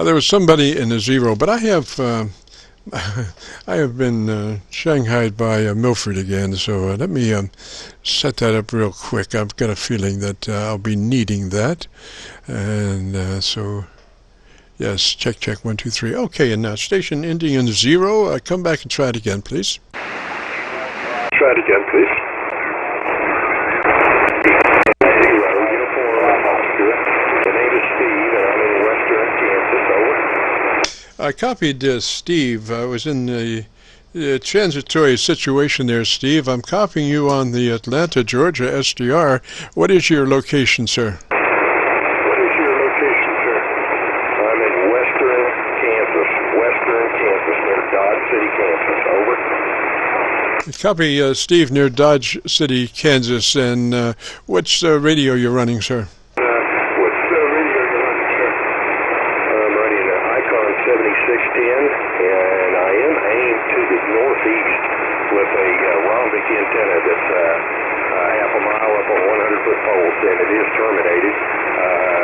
There was somebody in the 0, but I have I have been shanghaied by Milford again, so let me set that up real quick. I've got a feeling that I'll be needing that, and so yes, check 1 2 3. Okay, and now station ending in 0. Come back and try it again, please. Try it again, please. 0 uniform Oscar. The name is Steve, and I'm in western Kansas. Over. I copied Steve. I was in the transitory situation there, Steve. I'm copying you on the Atlanta, Georgia SDR. What is your location, sir? What is your location, sir? I'm in western Kansas, near Dodge City, Kansas. Over. Copy, Steve, near Dodge City, Kansas. And what's the radio you're running, sir? And I am aimed to the northeast with a Rombic antenna that's half a mile up on 100-foot poles, and it is terminated.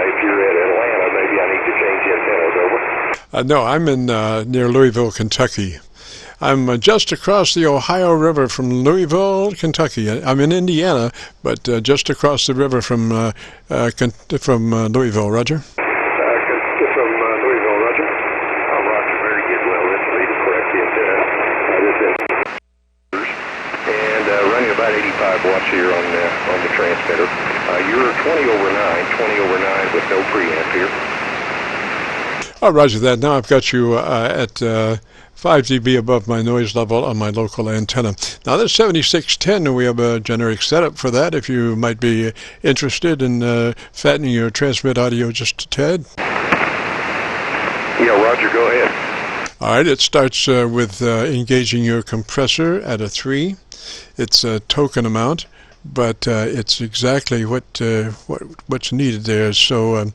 If you're in Atlanta, maybe I need to change antennas. Over. No, I'm in near Louisville, Kentucky. I'm just across the Ohio River from Louisville, Kentucky. I'm in Indiana, but just across the river from Louisville. Roger. About 85 watts here on the transmitter. You're 20 over 9 with no preamp here. Oh, roger that. Now I've got you at 5 dB above my noise level on my local antenna. Now this 7610, we have a generic setup for that if you might be interested in fattening your transmit audio just a tad. Yeah, Roger, go ahead. All right, it starts with engaging your compressor at a 3. It's a token amount, but it's exactly what's needed there. So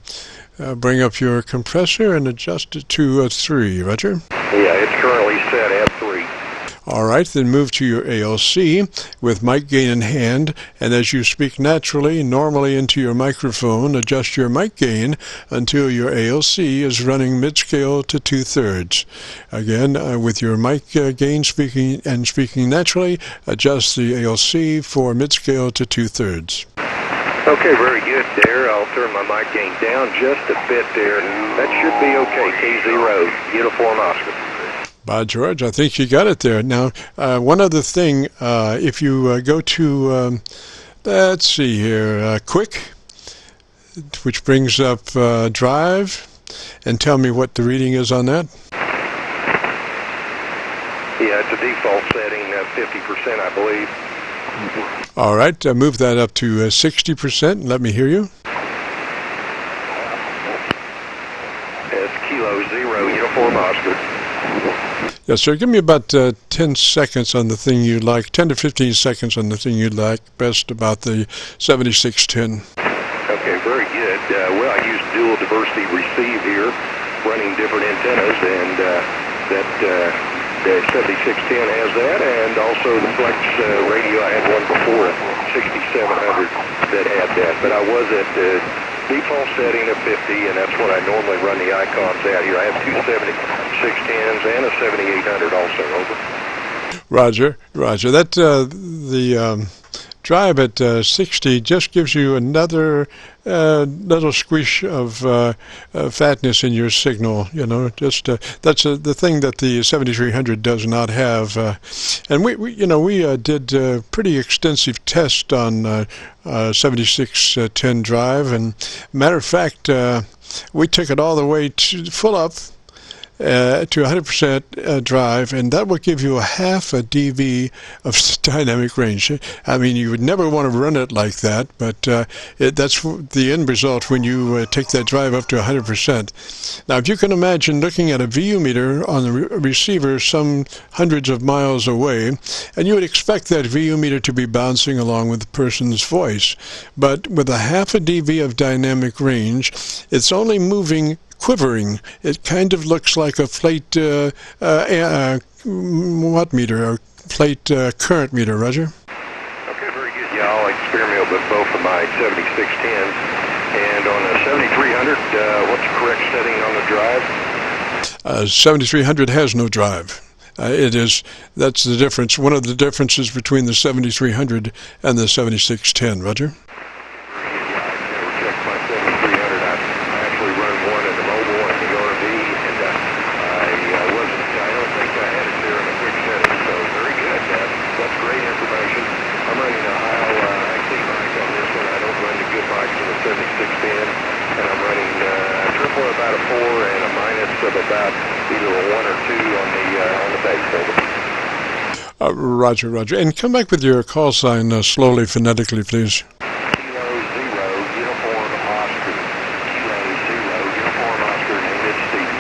bring up your compressor and adjust it to a 3. Roger? Yeah, it's currently set at 3. All right, then move to your ALC with mic gain in hand, and as you speak naturally, normally into your microphone, adjust your mic gain until your ALC is running mid-scale to 2/3. Again, with your mic gain speaking naturally, adjust the ALC for mid-scale to 2/3. Okay, very good there. I'll turn my mic gain down just a bit there. That should be okay. K0, uniform Oscar. By George, I think you got it there. Now, one other thing, if you go to, let's see here, Quick, which brings up Drive, and tell me what the reading is on that. Yeah, it's a default setting, 50%, I believe. All right, move that up to 60%. Let me hear you. It's Kilo 0, uniform Oscar. Yes, sir. Give me about 10 seconds on the thing you like, 10 to 15 seconds on the thing you like best about the 7610. Okay, very good. Well, I use dual diversity receive here, running different antennas, and that the 7610 has that, and also the Flex radio. I had one before, 6700, that had that, but I was at the default setting of 50, and that's what I normally run the icons at here. I have two 7610s and a 7800 also. Over. Roger. That the drive at 60 just gives you another little squish of fatness in your signal. You know, just that's the thing that the 7300 does not have. And we did pretty extensive tests on 7610 drive, and matter of fact, we took it all the way to full up. To 100% drive, and that will give you a half a dB of dynamic range. I mean, you would never want to run it like that, but that's the end result when you take that drive up to 100%. Now, if you can imagine looking at a VU meter on the receiver some hundreds of miles away, and you would expect that VU meter to be bouncing along with the person's voice, but with a half a dB of dynamic range, it's only moving quivering. It kind of looks like a plate watt meter or plate current meter, Roger. Okay, very good. Yeah, I'll experiment with both of my 7610s, And on the 7300, what's the correct setting on the drive? 7300 has no drive. That's the difference. One of the differences between the 7300 and the 7610. Roger. And I'm running triple about a 4 and a minus of about either a 1 or 2 on the base. Roger, Roger. And come back with your call sign slowly, phonetically, please. Kilo Zero Uniform Oscar. Kilo Zero Uniform Oscar. Named Steve.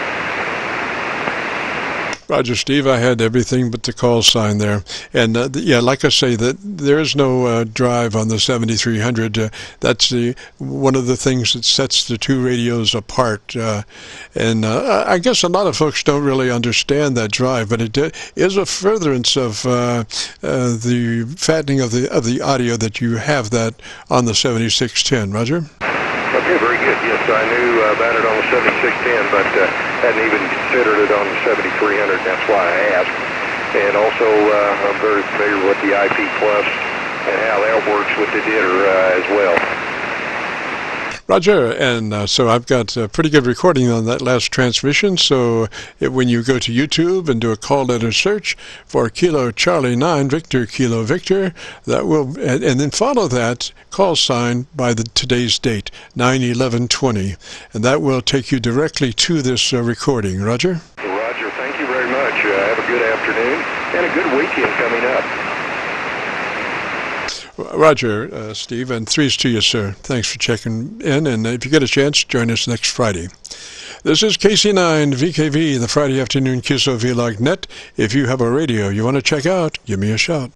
Roger, Steve. I had everything but the call sign there. And yeah, like I say, that there is no drive on the 7300. That's one of the things that sets the two radios apart. And I guess a lot of folks don't really understand that drive, but it is a furtherance of the fattening of the audio that you have that on the 7610. Roger. Okay, very good. Yes, I knew about it on the 7610, but hadn't even considered it on the 7300. That's why I asked. And also, I'm very familiar with the IP Plus and how that works with the ditter as well. Roger, and so I've got a pretty good recording on that last transmission, so when you go to YouTube and do a call letter search for Kilo Charlie 9 Victor Kilo Victor, that will, and then follow that call sign by today's date, 9/11/20, and that will take you directly to this recording. Roger? Roger, thank you very much. Have a good afternoon and a good weekend coming up. Roger, Steve, and threes to you, sir. Thanks for checking in, and if you get a chance, join us next Friday. This is KC9VKV, the Friday afternoon Qso-Vlog net. If you have a radio you want to check out, give me a shout.